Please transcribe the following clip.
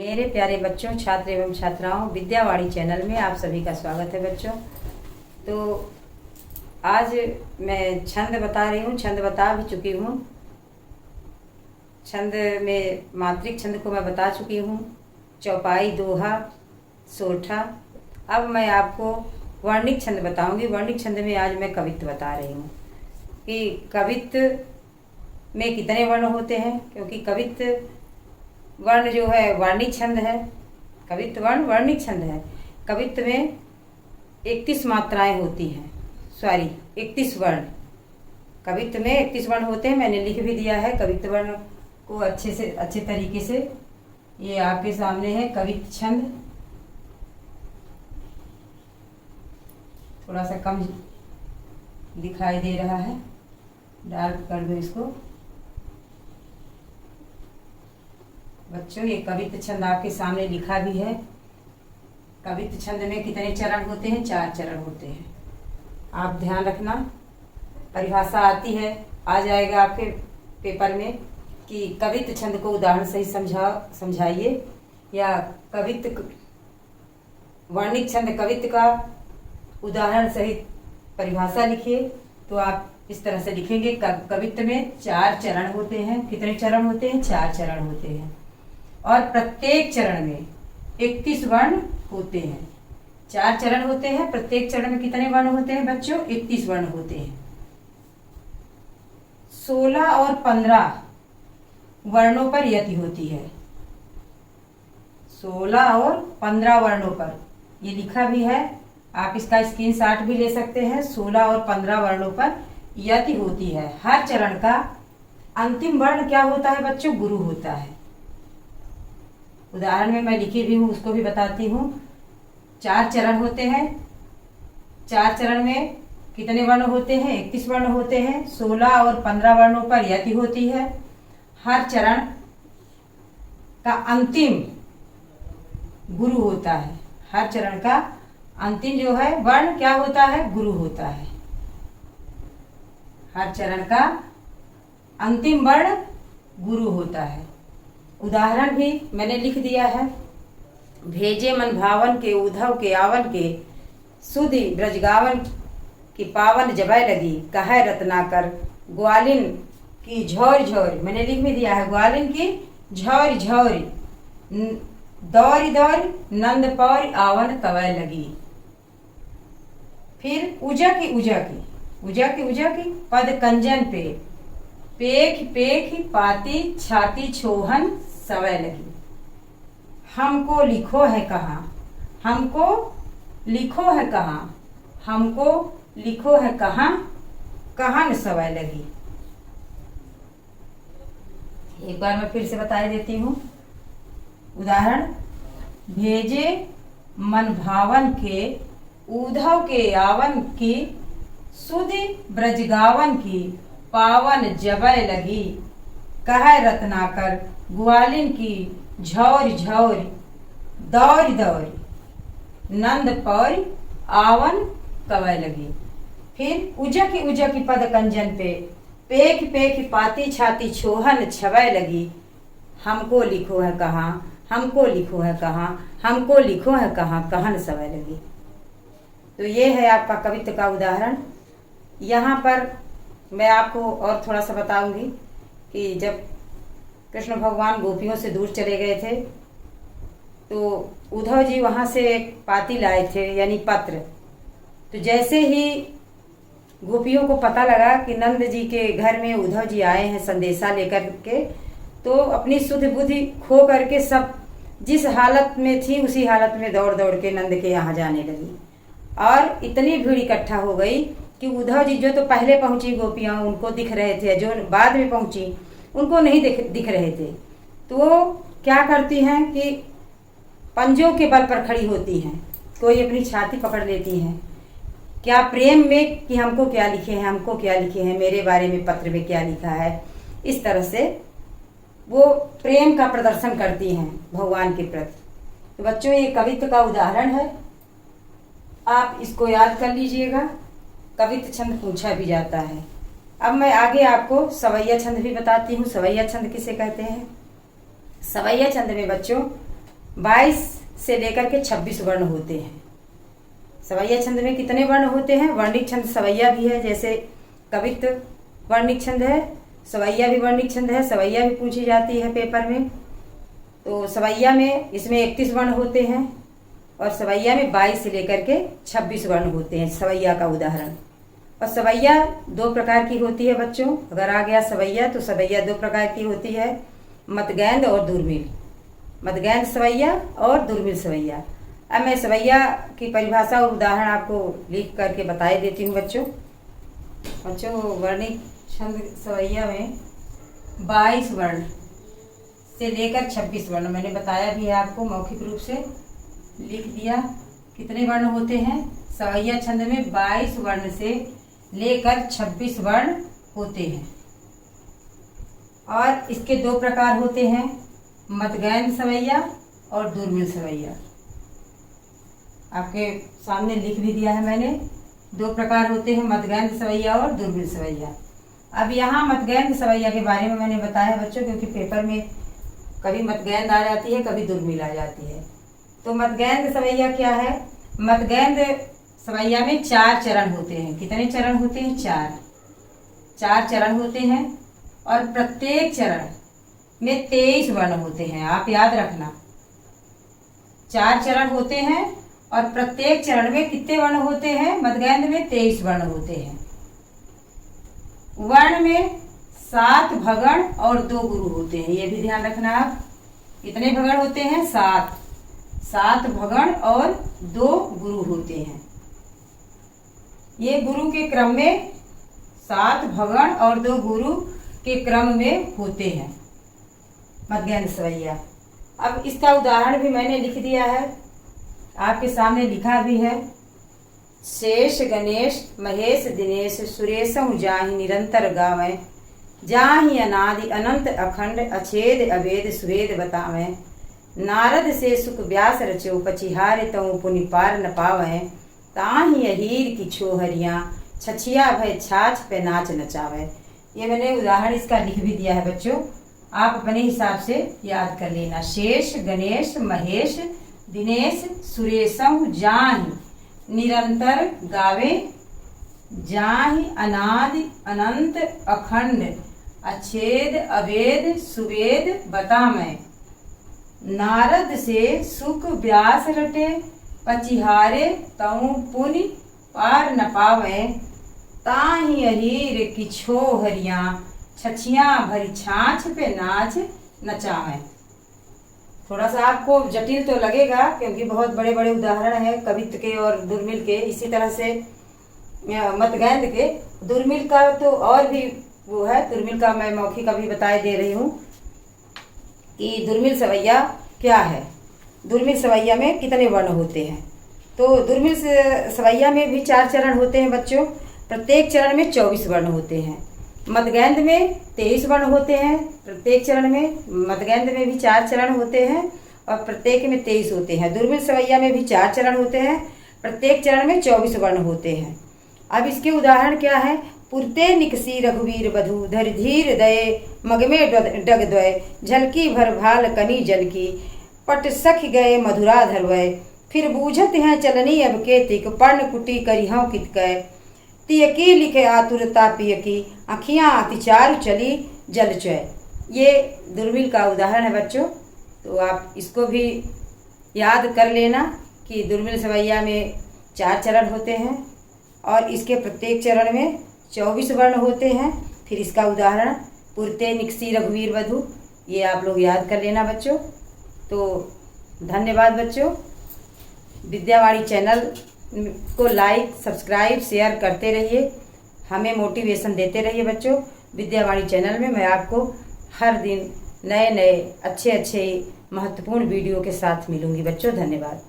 मेरे प्यारे बच्चों, छात्र एवं छात्राओं, विद्यावाणी चैनल में आप सभी का स्वागत है बच्चों। तो आज मैं छंद बता रही हूँ, छंद बता भी चुकी हूँ। छंद में मात्रिक छंद को मैं बता चुकी हूँ, चौपाई, दोहा, सोठा। अब मैं आपको वर्णिक छंद बताऊंगी। वर्णिक छंद में आज मैं कवित्व बता रही हूँ कि कवित्व में कितने वर्ण होते हैं, क्योंकि कवित्व वर्ण जो है वर्णिक छंद है। कवित्व वर्ण वर्णिक छंद है। कवित्व में 31 मात्राएं होती हैं, 31 वर्ण। कवित्व में 31 वर्ण होते हैं। मैंने लिख भी दिया है कवित्व वर्ण को अच्छे तरीके से। ये आपके सामने है कवित्व छंद। थोड़ा सा कम दिखाई दे रहा है, डार्क कर दो इसको बच्चों। ये कवित्व छंद आपके सामने लिखा भी है। कवित्व छंद में कितने चरण होते हैं? 4 चरण होते हैं। आप ध्यान रखना, परिभाषा आती है, आ जाएगा आपके पेपर में कि कवित्व छंद को उदाहरण सही समझाइए, या कवित्व वर्णिक छंद कवित्व का उदाहरण सहित परिभाषा लिखिए। तो आप इस तरह से लिखेंगे। कवित्व में 4 चरण होते हैं। कितने चरण होते हैं? 4 चरण होते हैं। और प्रत्येक चरण में 31 वर्ण होते हैं। 4 चरण होते हैं। प्रत्येक चरण में कितने वर्ण होते हैं बच्चों? 31 वर्ण होते हैं। 16 और 15 वर्णों पर यति होती है। 16 और 15 वर्णों पर ये लिखा भी है, आप इसका स्क्रीनशॉट भी ले सकते हैं। 16 और 15 वर्णों पर यति होती है। हर चरण का अंतिम वर्ण क्या होता है बच्चों? गुरु होता है। उदाहरण में मैं लिखी भी हूँ, उसको भी बताती हूँ। 4 चरण होते हैं। 4 चरण में कितने वर्ण होते हैं? 31 वर्ण होते हैं। 16 और 15 वर्णों पर यति होती है। हर चरण का अंतिम गुरु होता है। हर चरण का अंतिम जो है वर्ण क्या होता है? गुरु होता है। हर चरण का अंतिम वर्ण गुरु होता है। उदाहरण भी मैंने लिख दिया है। भेजे मन भावन के, उद्धव के आवन के, सुधि ब्रजगावन की पावन जबै लगी, कहे रत्नाकर ग्वालिन की झौर झौर। मैंने लिख भी दिया है, ग्वालिन की झौर झौर, दौरी दौरी नंद पौर आवन कवै लगी। फिर उजा की पद कंजन पे, पेख पेख पाती छाती छोहन सवै लगी। हमको लिखो है कहाँ, हमको लिखो है कहाँ, हमको लिखो है कहाँ, कहन सवै लगी। एक बार मैं फिर से बता देती हूँ। उदाहरण, भेजे मन भावन के, उद्धव के आवन की, सुधि ब्रजगावन की पावन जबै लगी, कहे रत्नाकर ग्वालिन की झौर झौर, दौरी दौरी नंद पौर आवन कवै लगी। फिर उजा की पद कंजन पे, पेख पेख पाती छाती छोहन छवै लगी। हमको लिखो है कहाँ, हमको लिखो है कहाँ, हमको लिखो है कहाँ, कहन सवै लगी। तो ये है आपका कवित्व का उदाहरण। यहाँ पर मैं आपको और थोड़ा सा बताऊंगी कि जब कृष्ण भगवान गोपियों से दूर चले गए थे, तो उद्धव जी वहाँ से एक पाती लाए थे, यानी पत्र। तो जैसे ही गोपियों को पता लगा कि नंद जी के घर में उद्धव जी आए हैं संदेशा लेकर के, तो अपनी सुध बुद्धि खो करके सब जिस हालत में थी उसी हालत में दौड़ दौड़ के नंद के यहाँ जाने लगी। और इतनी भीड़ इकट्ठा हो गई कि उद्धव जी जो तो पहले पहुंची गोपियां उनको दिख रहे थे, जो बाद में पहुंची उनको नहीं दिख रहे थे। तो वो क्या करती हैं कि पंजों के बल पर खड़ी होती हैं। कोई अपनी छाती पकड़ लेती हैं, क्या प्रेम में कि हमको क्या लिखे हैं, हमको क्या लिखे हैं, मेरे बारे में पत्र में क्या लिखा है। इस तरह से वो प्रेम का प्रदर्शन करती हैं भगवान के प्रति। तो बच्चों, ये कवित्व का उदाहरण है, आप इसको याद कर लीजिएगा। कवित्व छंद पूछा भी जाता है। अब मैं आगे आपको सवैया छंद भी बताती हूँ। सवैया छंद किसे कहते हैं? सवैया छंद में बच्चों 22 से लेकर के 26 वर्ण होते हैं। सवैया छंद में कितने वर्ण होते हैं? वर्णिक छंद सवैया भी है, जैसे कवित्व वर्णिक छंद है, सवैया भी वर्णिक छंद है, सवैया भी पूछी जाती है पेपर में। तो सवैया में इसमें 31 वर्ण होते हैं और सवैया में 22 से लेकर के 26 वर्ण होते हैं, सवैया का उदाहरण। और सवैया 2 प्रकार की होती है बच्चों। अगर आ गया सवैया तो सवैया 2 प्रकार की होती है, मदगैंद और दुर्मिल। मदगैंद सवैया और दुर्मिल सवैया। अब मैं सवैया की परिभाषा और उदाहरण आपको लिख करके बताए देती हूँ बच्चों। वर्णिक छंद सवैया में 22 वर्ण से लेकर 26 वर्ण, मैंने बताया भी है आपको, मौखिक रूप से लिख दिया। कितने वर्ण होते हैं? सवैया छंद में 22 वर्ण से लेकर 26 वर्ण होते हैं। और इसके 2 प्रकार होते हैं, मदगैंद सवैया और दुर्मिल सवैया। आपके सामने लिख भी दिया है मैंने। 2 प्रकार होते हैं, मदगैंद सवैया और दुर्मिल सवैया। अब यहाँ मदगैंद सवैया के बारे में मैंने बताया बच्चों, क्योंकि पेपर में कभी मदगैंद आ जाती है, कभी दुर्मिल आ जाती है। तो मदगैंद सवैया क्या है? मदगैंद सवैया में 4 चरण होते हैं। कितने चरण होते हैं? 4 चरण होते हैं और प्रत्येक चरण में 23 वर्ण होते हैं। आप याद रखना, 4 चरण होते हैं और प्रत्येक चरण में कितने वर्ण होते हैं? मदगैंद में 23 वर्ण होते हैं। वर्ण में 7 भगण और 2 गुरु होते हैं, ये भी ध्यान रखना आप। कितने भगण होते हैं? 7 भगण और 2 गुरु होते हैं। ये गुरु के क्रम में 7 भगण और 2 गुरु के क्रम में होते हैं मदगैंद सवैया। अब इसका उदाहरण भी मैंने लिख दिया है, आपके सामने लिखा भी है। शेष गणेश महेश दिनेश सुरेशम जाहि निरंतर गावें, जाहि अनादि अनंत अखंड अछेद अवेद सुवेद बतावें। नारद से सुख व्यास रचो पचिहारे तऊ पुनि पार न पावें। ताहि अहीर की छोहरियाँ छछिया भय छाछ पे नाच नचावे। ये मैंने उदाहरण इसका लिख भी दिया है बच्चों, आप अपने हिसाब से याद कर लेना। शेष गणेश महेश दिनेश सुरेशम जाहि निरंतर गावे, जाहि अनादि अनंत अखंड अछेद अवेद सुवेद बतावें। नारद से सुख व्यास रटे पचिहारे तऊ पुनि पार न पावें। ताहि अहीर की छोहरियाँ छछियाँ भरी छाछ पे नाच नचावें। थोड़ा सा आपको जटिल तो लगेगा, क्योंकि बहुत बड़े बड़े उदाहरण हैं कवित्व के और दुर्मिल के। इसी तरह से मदगैंद के, दुर्मिल का तो और भी वो है। दुर्मिल का मैं मौखिक अभी बताए दे रही हूँ कि दुर्मिल सवैया क्या है। दुर्मिल सवैया में कितने वर्ण होते हैं? तो दुर्मिल सवैया में भी 4 चरण होते हैं बच्चों। प्रत्येक चरण में 24 वर्ण होते हैं। मदगैंद में 23 वर्ण होते हैं प्रत्येक चरण में। मदगैंद में भी 4 चरण होते हैं और प्रत्येक में 23 होते हैं। दुर्मिल सवैया में भी 4 चरण होते हैं, प्रत्येक चरण में 24 वर्ण होते हैं। अब इसके उदाहरण क्या है? पुरते निकसी रघुवीर बधु धर धीर दये मगमे डग द्वय, झलकी भर भाल कनी जल की पट सख गए मधुरा धरवय। फिर बूझत हैं चलनी अब केतिक पर्ण कुटी करिहं कितकय। तियकी लिखे आतुरता पियकी आँखियाँ अतिचार चली जल चय। ये दुर्मिल का उदाहरण है बच्चों, तो आप इसको भी याद कर लेना कि दुर्मिल सवैया में 4 चरण होते हैं और इसके प्रत्येक चरण में 24 वर्ण होते हैं। फिर इसका उदाहरण पुरते निकसी रघुवीर वधु, ये आप लोग याद कर लेना बच्चों। तो धन्यवाद बच्चों। विद्यावाणी चैनल को लाइक सब्सक्राइब शेयर करते रहिए, हमें मोटिवेशन देते रहिए बच्चों। विद्यावाणी चैनल में मैं आपको हर दिन नए नए अच्छे महत्वपूर्ण वीडियो के साथ मिलूंगी बच्चों। धन्यवाद।